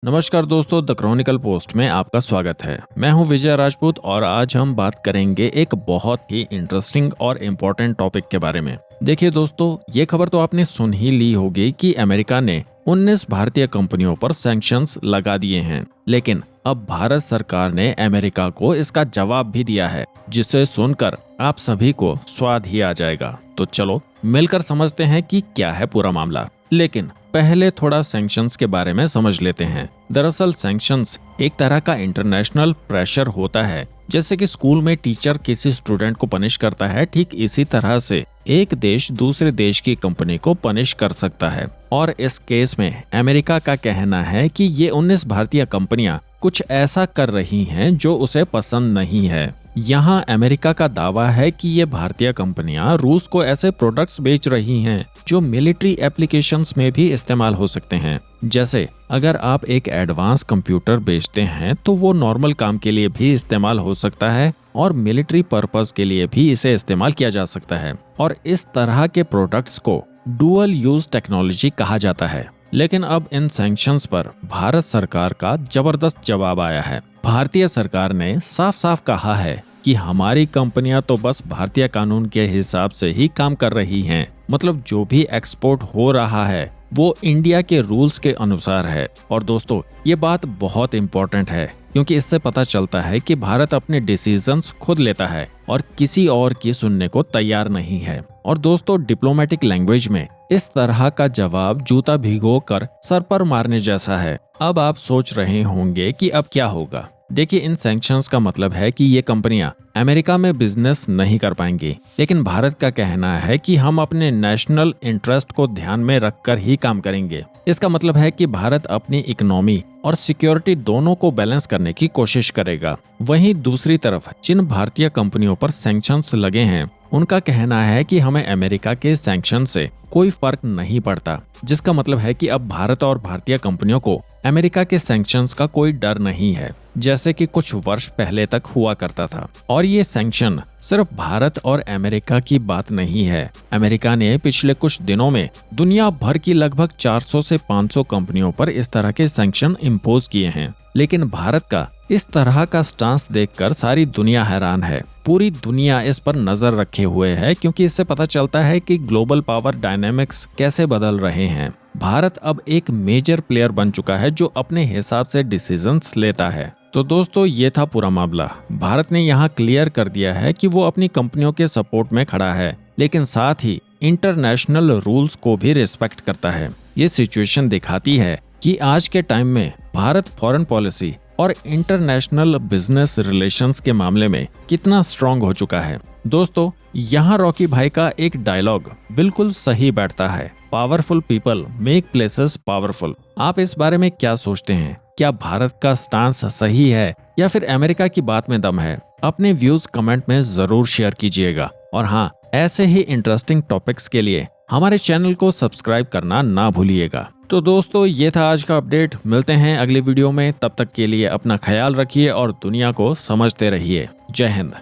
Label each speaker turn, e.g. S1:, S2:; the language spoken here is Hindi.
S1: नमस्कार दोस्तों, द क्रॉनिकल पोस्ट में आपका स्वागत है। मैं हूं विजय राजपूत और आज हम बात करेंगे एक बहुत ही इंटरेस्टिंग और इम्पोर्टेंट टॉपिक के बारे में। देखिए दोस्तों, ये खबर तो आपने सुन ही ली होगी कि अमेरिका ने 19 भारतीय कंपनियों पर सैंक्शंस लगा दिए हैं, लेकिन अब भारत सरकार ने अमेरिका को इसका जवाब भी दिया है, जिसे सुनकर आप सभी को स्वाद ही आ जाएगा। तो चलो मिलकर समझते हैं कि क्या है पूरा मामला। लेकिन पहले थोड़ा सैंक्शंस के बारे में समझ लेते हैं। दरअसल सैंक्शंस एक तरह का इंटरनेशनल प्रेशर होता है। जैसे कि स्कूल में टीचर किसी स्टूडेंट को पनिश करता है, ठीक इसी तरह से एक देश दूसरे देश की कंपनी को पनिश कर सकता है। और इस केस में अमेरिका का कहना है कि ये 19 भारतीय कंपनियां कुछ ऐसा कर रही हैं जो उसे पसंद नहीं है। यहाँ अमेरिका का दावा है कि ये भारतीय कंपनियां रूस को ऐसे प्रोडक्ट्स बेच रही हैं जो मिलिट्री एप्लीकेशंस में भी इस्तेमाल हो सकते हैं। जैसे अगर आप एक एडवांस कंप्यूटर बेचते हैं तो वो नॉर्मल काम के लिए भी इस्तेमाल हो सकता है और मिलिट्री पर्पस के लिए भी इसे इस्तेमाल किया जा सकता है। और इस तरह के प्रोडक्ट्स को डुअल यूज टेक्नोलॉजी कहा जाता है। लेकिन अब इन सैंक्शंस पर भारत सरकार का जबरदस्त जवाब आया है। भारतीय सरकार ने साफ साफ कहा है कि हमारी कंपनियां तो बस भारतीय कानून के हिसाब से ही काम कर रही हैं। मतलब जो भी एक्सपोर्ट हो रहा है वो इंडिया के रूल्स के अनुसार है। और दोस्तों, ये बात बहुत इंपॉर्टेंट है क्योंकि इससे पता चलता है कि भारत अपने डिसीजंस खुद लेता है और किसी और की सुनने को तैयार नहीं है। और दोस्तों, डिप्लोमेटिक लैंग्वेज में इस तरह का जवाब जूता भिगोकर सर पर मारने जैसा है। अब आप सोच रहे होंगे कि अब क्या होगा। देखिए, इन सैंक्शंस का मतलब है कि ये कंपनियां अमेरिका में बिजनेस नहीं कर पाएंगी। लेकिन भारत का कहना है कि हम अपने नेशनल इंटरेस्ट को ध्यान में रखकर ही काम करेंगे। इसका मतलब है कि भारत अपनी इकोनॉमी और सिक्योरिटी दोनों को बैलेंस करने की कोशिश करेगा। वहीं दूसरी तरफ जिन भारतीय कंपनियों पर सैंक्शंस लगे हैं, उनका कहना है कि हमें अमेरिका के सैंक्शन से कोई फर्क नहीं पड़ता, जिसका मतलब है कि अब भारत और भारतीय कंपनियों को अमेरिका के सैंक्शंस का कोई डर नहीं है, जैसे कि कुछ वर्ष पहले तक हुआ करता था। और ये सैंक्शन सिर्फ भारत और अमेरिका की बात नहीं है। अमेरिका ने पिछले कुछ दिनों में दुनिया भर की लगभग 400 से 500 कंपनियों पर इस तरह के सैंक्शन इम्पोज किए हैं। लेकिन भारत का इस तरह का स्टांस देखकर सारी दुनिया हैरान है। पूरी दुनिया इस पर नजर रखे हुए है क्योंकि इससे पता चलता है कि ग्लोबल पावर डायनेमिक्स कैसे बदल रहे हैं। भारत अब एक मेजर प्लेयर बन चुका है जो अपने हिसाब से डिसीजंस लेता है। तो दोस्तों, ये था पूरा मामला। भारत ने यहाँ क्लियर कर दिया है कि वो अपनी कंपनियों के सपोर्ट में खड़ा है, लेकिन साथ ही इंटरनेशनल रूल्स को भी रिस्पेक्ट करता है। ये सिचुएशन दिखाती है कि आज के टाइम में भारत फॉरेन पॉलिसी और इंटरनेशनल बिजनेस रिलेशंस के मामले में कितना स्ट्रांग हो चुका है। दोस्तों, यहाँ रॉकी भाई का एक डायलॉग बिल्कुल सही बैठता है, powerful people make places powerful. आप इस बारे में क्या सोचते हैं? क्या भारत का स्टांस सही है या फिर अमेरिका की बात में दम है? अपने व्यूज कमेंट में जरूर शेयर कीजिएगा। और हाँ, ऐसे ही इंटरेस्टिंग टॉपिक्स के लिए हमारे चैनल को सब्सक्राइब करना ना भूलिएगा। तो दोस्तों, ये था आज का अपडेट। मिलते हैं अगली वीडियो में। तब तक के लिए अपना ख्याल रखिए और दुनिया को समझते रहिए। जय हिंद।